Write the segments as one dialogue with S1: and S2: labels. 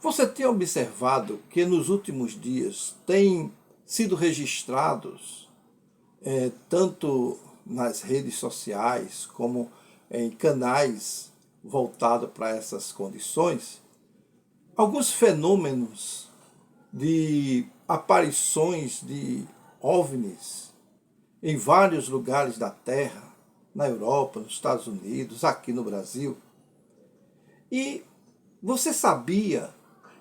S1: Você tem observado que nos últimos dias têm sido registrados, tanto nas redes sociais como em canais voltados para essas condições, alguns fenômenos de aparições de OVNIs em vários lugares da Terra, na Europa, nos Estados Unidos, aqui no Brasil. E você sabia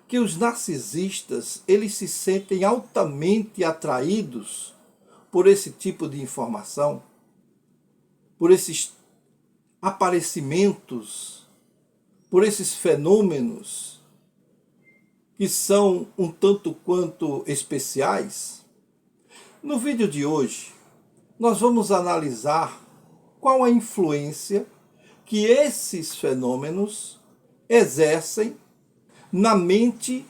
S1: que os narcisistas, eles se sentem altamente atraídos por esse tipo de informação, por esses aparecimentos, por esses fenômenos que são um tanto quanto especiais? No vídeo de hoje, nós vamos analisar qual a influência que esses fenômenos exercem na mente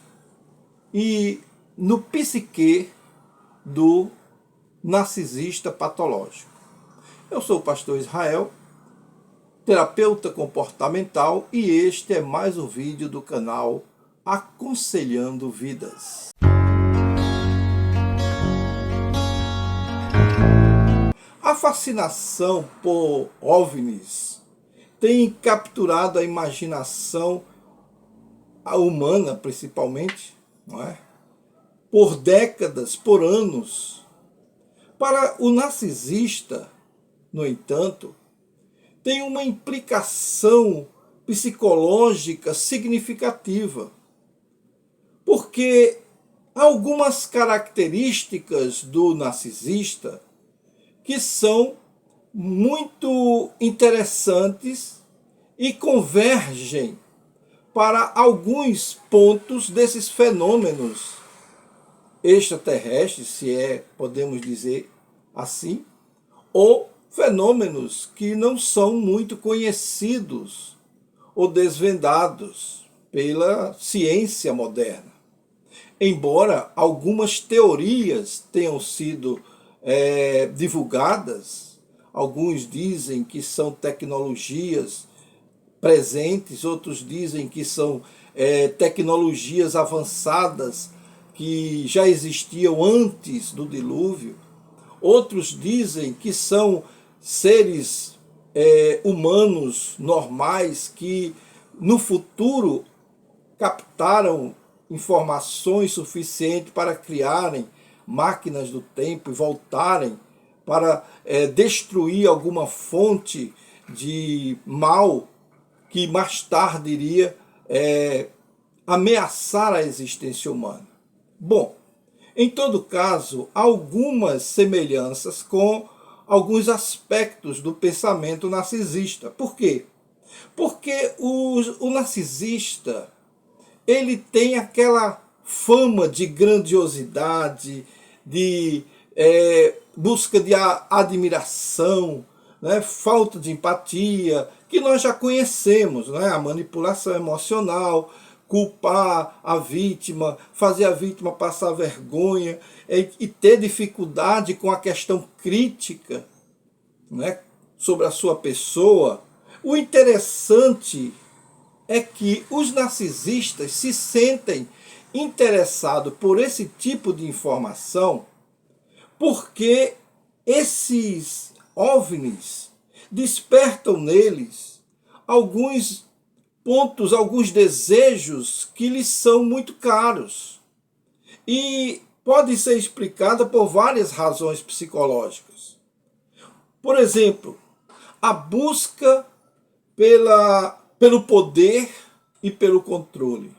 S1: e no psique do narcisista patológico. Eu sou o pastor Israel, terapeuta comportamental, e este é mais um vídeo do canal Aconselhando Vidas. A fascinação por OVNIs tem capturado a imaginação humana, principalmente, não é? Por décadas, por anos. Para o narcisista, no entanto, tem uma implicação psicológica significativa, porque algumas características do narcisista que são muito interessantes e convergem para alguns pontos desses fenômenos extraterrestres, se podemos dizer assim, ou fenômenos que não são muito conhecidos ou desvendados pela ciência moderna. Embora algumas teorias tenham sido divulgadas, alguns dizem que são tecnologias presentes, outros dizem que são tecnologias avançadas que já existiam antes do dilúvio, outros dizem que são seres humanos normais que no futuro captaram informações suficientes para criarem máquinas do tempo e voltarem para destruir alguma fonte de mal que mais tarde iria ameaçar a existência humana. Bom, em todo caso, há algumas semelhanças com alguns aspectos do pensamento narcisista. Por quê? Porque o narcisista, ele tem aquela fama de grandiosidade, de busca de admiração, né, falta de empatia, que nós já conhecemos, né, a manipulação emocional, culpar a vítima, fazer a vítima passar vergonha e ter dificuldade com a questão crítica, né, sobre a sua pessoa. O interessante é que os narcisistas se sentem interessados por esse tipo de informação porque esses OVNIs despertam neles alguns pontos, alguns desejos que lhes são muito caros. E pode ser explicada por várias razões psicológicas. Por exemplo, a busca pelo poder e pelo controle.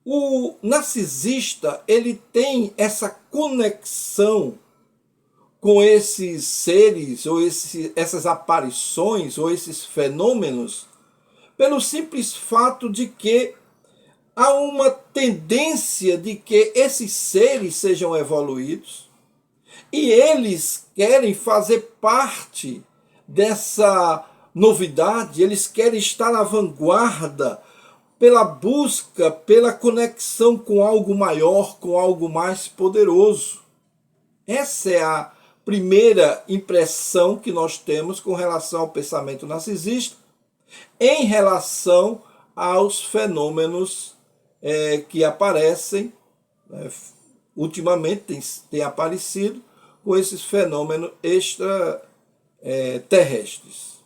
S1: O narcisista, ele tem essa conexão com esses seres, ou essas aparições, ou esses fenômenos, pelo simples fato de que há uma tendência de que esses seres sejam evoluídos e eles querem fazer parte dessa novidade, eles querem estar na vanguarda pela busca, pela conexão com algo maior, com algo mais poderoso. Essa é a primeira impressão que nós temos com relação ao pensamento narcisista, em relação aos fenômenos que aparecem, ultimamente tem aparecido com esses fenômenos extraterrestres.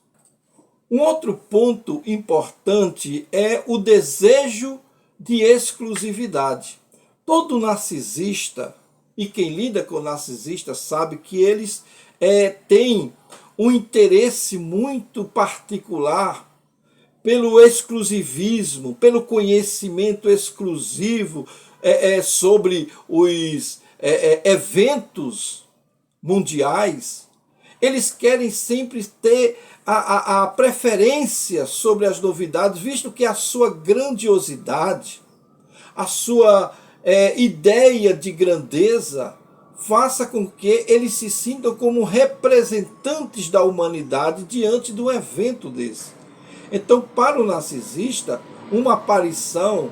S1: Um outro ponto importante é o desejo de exclusividade. Todo narcisista, e quem lida com narcisistas sabe que eles têm um interesse muito particular pelo exclusivismo, pelo conhecimento exclusivo sobre os eventos mundiais. Eles querem sempre ter a preferência sobre as novidades, visto que a sua grandiosidade, a sua ideia de grandeza, faça com que eles se sintam como representantes da humanidade diante de um evento desse. Então, para o narcisista, uma aparição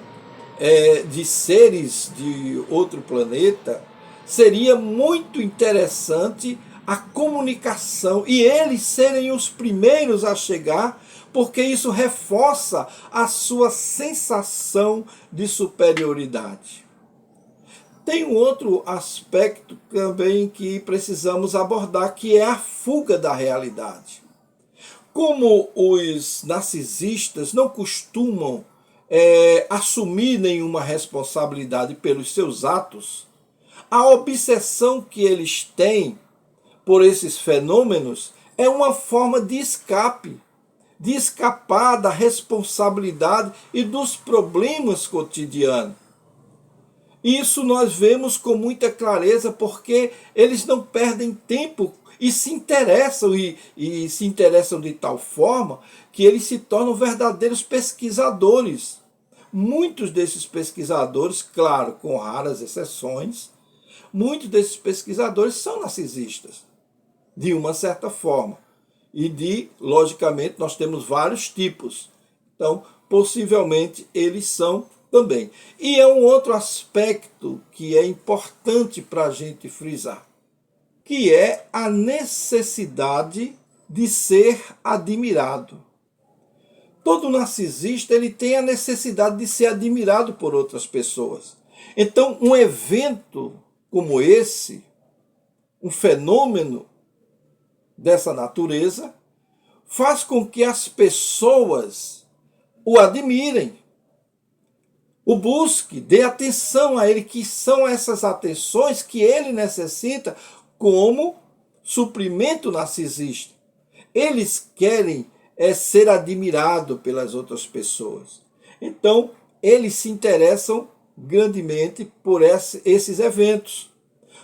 S1: de seres de outro planeta seria muito interessante a comunicação e eles serem os primeiros a chegar, porque isso reforça a sua sensação de superioridade. Tem um outro aspecto também que precisamos abordar, que é a fuga da realidade. Como os narcisistas não costumam assumir nenhuma responsabilidade pelos seus atos, a obsessão que eles têm por esses fenômenos é uma forma de escape, de escapar da responsabilidade e dos problemas cotidianos. Isso nós vemos com muita clareza porque eles não perdem tempo e se interessam, e se interessam de tal forma que eles se tornam verdadeiros pesquisadores. Muitos desses pesquisadores, claro, com raras exceções, muitos desses pesquisadores são narcisistas, de uma certa forma. E logicamente, nós temos vários tipos. Então, possivelmente, eles são também. E é um outro aspecto que é importante para a gente frisar, que é a necessidade de ser admirado. Todo narcisista ele tem a necessidade de ser admirado por outras pessoas. Então, um evento como esse, um fenômeno dessa natureza, faz com que as pessoas o admirem, o busque, dê atenção a ele, que são essas atenções que ele necessita como suprimento narcisista. Eles querem ser admirados pelas outras pessoas. Então, eles se interessam grandemente por esses eventos.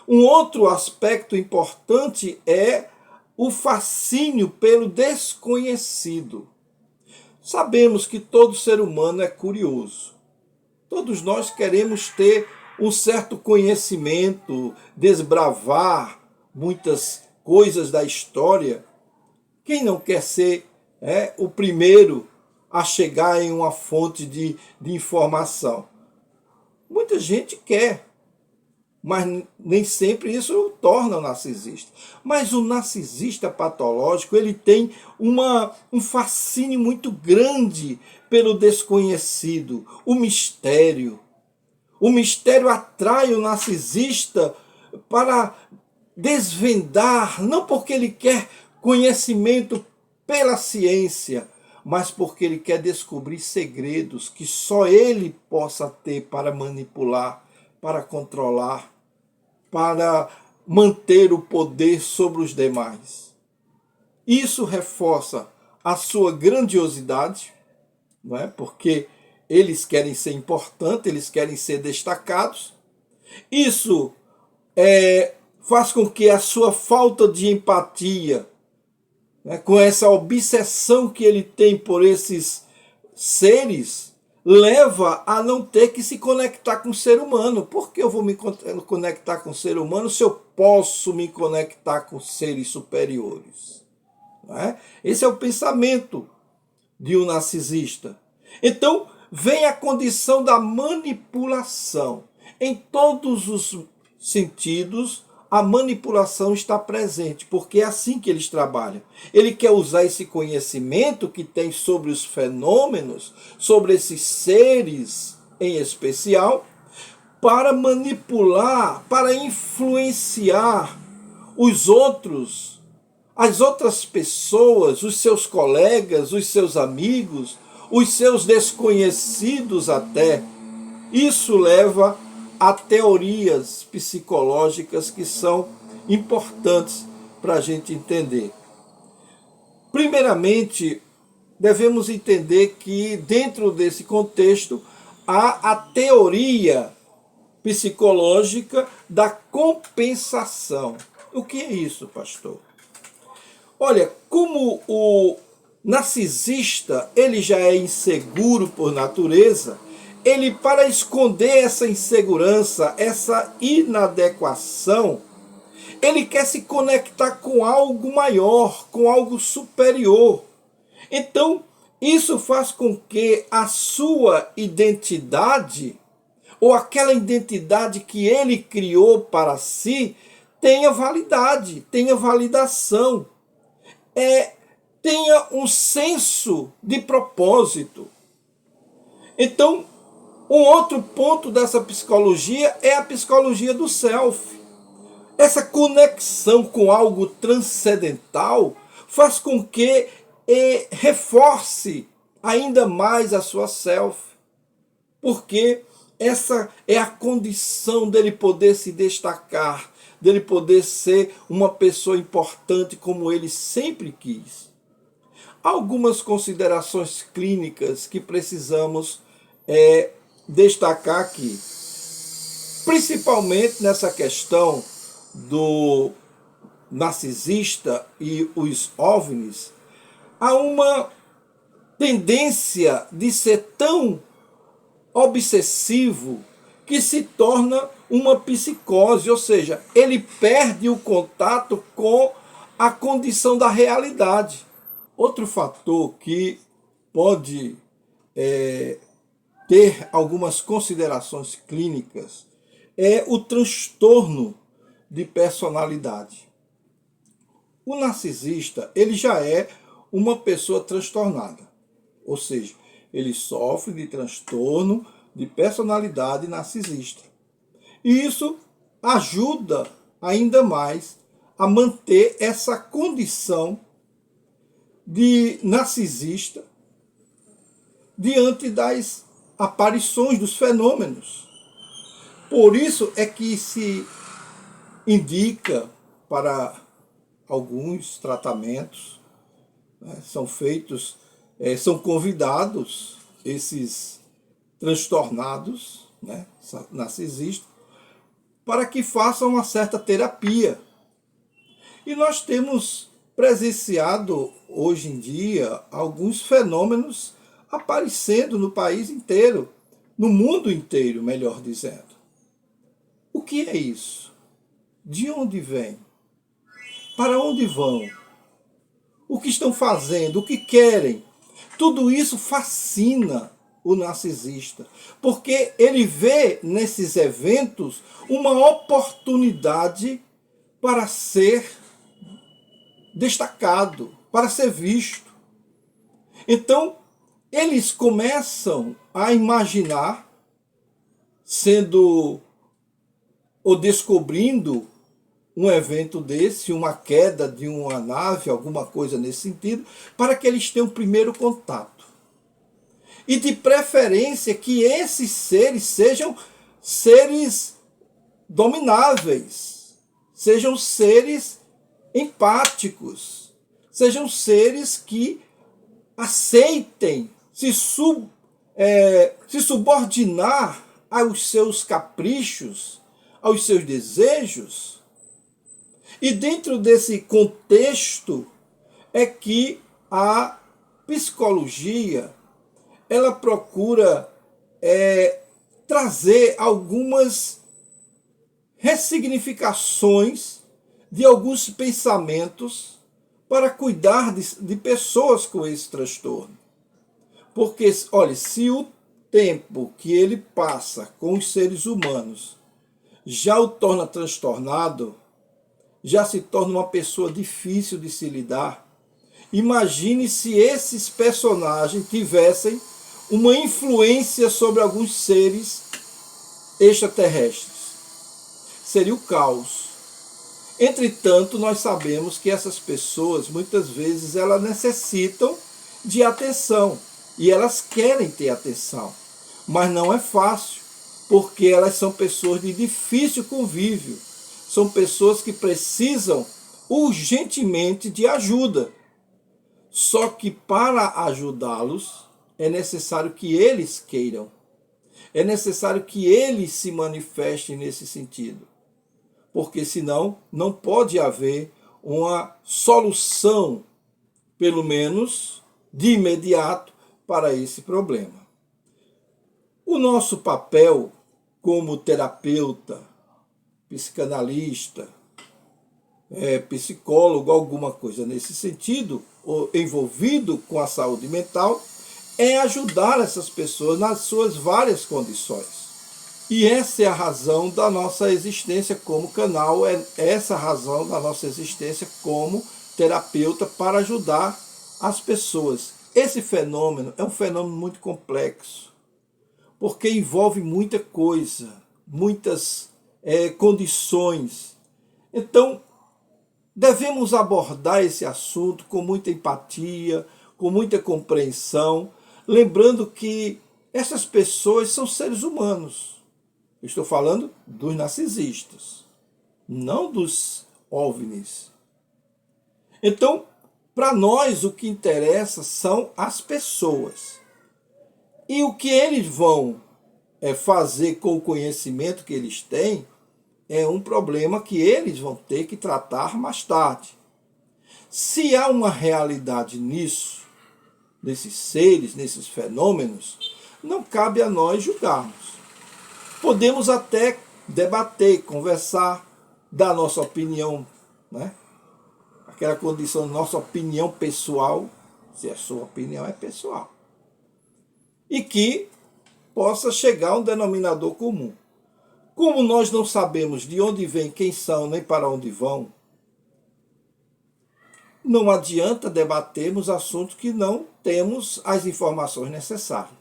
S1: Um outro aspecto importante é o fascínio pelo desconhecido. Sabemos que todo ser humano é curioso. Todos nós queremos ter um certo conhecimento, desbravar muitas coisas da história. Quem não quer ser o primeiro a chegar em uma fonte de informação? Muita gente quer, mas nem sempre isso o torna narcisista. Mas o narcisista patológico, ele tem um fascínio muito grande pelo desconhecido, o mistério. O mistério atrai o narcisista para desvendar, não porque ele quer conhecimento pela ciência, mas porque ele quer descobrir segredos que só ele possa ter para manipular, para controlar, para manter o poder sobre os demais. Isso reforça a sua grandiosidade, não é? Porque eles querem ser importantes, eles querem ser destacados. Isso faz com que a sua falta de empatia, com essa obsessão que ele tem por esses seres, leva a não ter que se conectar com o ser humano. Por que eu vou me conectar com o ser humano se eu posso me conectar com seres superiores? Esse é o pensamento de um narcisista. Então, vem a condição da manipulação. Em todos os sentidos, a manipulação está presente, porque é assim que eles trabalham. Ele quer usar esse conhecimento que tem sobre os fenômenos, sobre esses seres em especial, para manipular, para influenciar os outros, as outras pessoas, os seus colegas, os seus amigos, os seus desconhecidos até. Isso leva a teorias psicológicas que são importantes para a gente entender. Primeiramente, devemos entender que dentro desse contexto há a teoria psicológica da compensação. O que é isso, pastor? Olha, como o narcisista ele já é inseguro por natureza, ele, para esconder essa insegurança, essa inadequação, ele quer se conectar com algo maior, com algo superior. Então, isso faz com que a sua identidade, ou aquela identidade que ele criou para si, tenha validade, tenha validação, tenha um senso de propósito. Então, um outro ponto dessa psicologia é a psicologia do self. Essa conexão com algo transcendental faz com que reforce ainda mais a sua self. Porque essa é a condição dele poder se destacar, dele poder ser uma pessoa importante como ele sempre quis. Algumas considerações clínicas que precisamos destacar aqui, principalmente nessa questão do narcisista e os OVNIs, há uma tendência de ser tão obsessivo que se torna uma psicose, ou seja, ele perde o contato com a condição da realidade. Outro fator que pode ter algumas considerações clínicas é o transtorno de personalidade. O narcisista, ele já é uma pessoa transtornada, ou seja, ele sofre de transtorno de personalidade narcisista. E isso ajuda ainda mais a manter essa condição de narcisista diante das aparições dos fenômenos. Por isso é que se indica para alguns tratamentos, né, são feitos, são convidados esses transtornados, né, narcisistas, para que façam uma certa terapia. E nós temos presenciado hoje em dia alguns fenômenos aparecendo no país inteiro, no mundo inteiro, melhor dizendo. O que é isso? De onde vem? Para onde vão? O que estão fazendo? O que querem? Tudo isso fascina o narcisista, porque ele vê nesses eventos uma oportunidade para ser destacado, para ser visto. Então, eles começam a imaginar, sendo ou descobrindo um evento desse, uma queda de uma nave, alguma coisa nesse sentido, para que eles tenham o primeiro contato. E de preferência que esses seres sejam seres domináveis, sejam seres empáticos, sejam seres que aceitem se subordinar aos seus caprichos, aos seus desejos. E dentro desse contexto é que a psicologia ela procura trazer algumas ressignificações de alguns pensamentos para cuidar de pessoas com esse transtorno. Porque, olha, se o tempo que ele passa com os seres humanos já o torna transtornado, já se torna uma pessoa difícil de se lidar. Imagine se esses personagens tivessem uma influência sobre alguns seres extraterrestres. Seria o caos. Entretanto, nós sabemos que essas pessoas, muitas vezes, elas necessitam de atenção. E elas querem ter atenção. Mas não é fácil, porque elas são pessoas de difícil convívio. São pessoas que precisam urgentemente de ajuda. Só que para ajudá-los, é necessário que eles queiram. É necessário que eles se manifestem nesse sentido. Porque senão não pode haver uma solução, pelo menos de imediato, para esse problema. O nosso papel como terapeuta, psicanalista, psicólogo, alguma coisa nesse sentido, ou envolvido com a saúde mental, é ajudar essas pessoas nas suas várias condições. E essa é a razão da nossa existência como canal, é essa a razão da nossa existência como terapeuta, para ajudar as pessoas. Esse fenômeno é um fenômeno muito complexo, porque envolve muita coisa, muitas condições. Então, devemos abordar esse assunto com muita empatia, com muita compreensão, lembrando que essas pessoas são seres humanos. Eu estou falando dos narcisistas, não dos OVNIs. Então, para nós, o que interessa são as pessoas. E o que eles vão fazer com o conhecimento que eles têm é um problema que eles vão ter que tratar mais tarde. Se há uma realidade nisso, nesses seres, nesses fenômenos, não cabe a nós julgarmos. Podemos até debater, conversar, dar nossa opinião, né? Aquela condição de nossa opinião pessoal, se a sua opinião é pessoal. E que possa chegar a um denominador comum. Como nós não sabemos de onde vêm, quem são, nem para onde vão, não adianta debatermos assuntos que não temos as informações necessárias.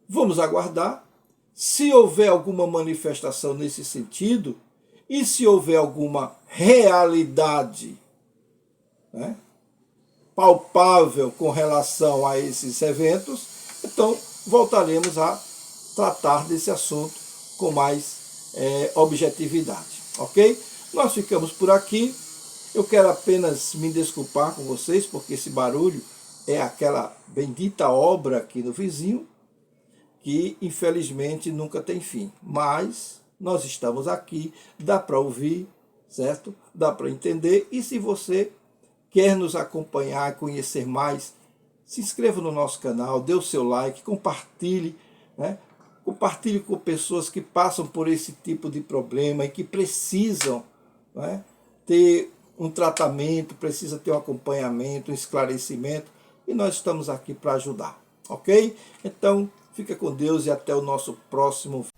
S1: Vamos aguardar. Se houver alguma manifestação nesse sentido, e se houver alguma realidade, né, palpável com relação a esses eventos, então voltaremos a tratar desse assunto com mais objetividade, ok? Nós ficamos por aqui. Eu quero apenas me desculpar com vocês, porque esse barulho é aquela bendita obra aqui no vizinho, que infelizmente nunca tem fim. Mas nós estamos aqui, dá para ouvir, certo? Dá para entender. E se você quer nos acompanhar, conhecer mais, se inscreva no nosso canal, dê o seu like, compartilhe, né? Compartilhe com pessoas que passam por esse tipo de problema e que precisam, né, ter um tratamento, precisa ter um acompanhamento, um esclarecimento, e nós estamos aqui para ajudar, ok? Então, fica com Deus e até o nosso próximo vídeo.